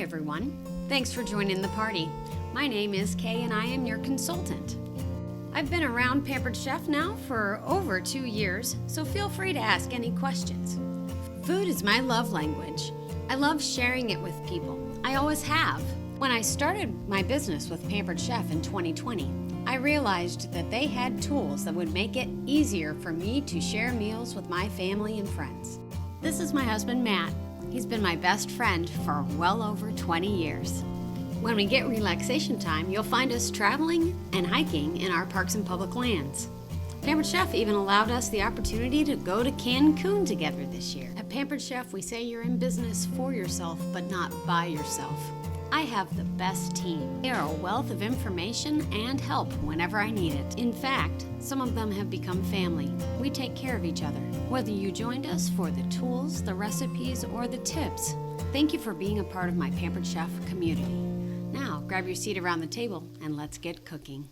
everyone. Thanks for joining the party. My name is Kay and I am your consultant. I've been around Pampered Chef now for over 2 years, so feel free to ask any questions. Food is my love language. I love sharing it with people. I always have. When I started my business with Pampered Chef in 2020, I realized that they had tools that would make it easier for me to share meals with my family and friends. This is my husband, Matt. He's been my best friend for well over 20 years. When we get relaxation time, you'll find us traveling and hiking in our parks and public lands. Pampered Chef even allowed us the opportunity to go to Cancun together this year. At Pampered Chef, we say you're in business for yourself, but not by yourself. I have the best team. They are a wealth of information and help whenever I need it. In fact, some of them have become family. We take care of each other. Whether you joined us for the tools, the recipes, or the tips, thank you for being a part of my Pampered Chef community. Now, grab your seat around the table and let's get cooking.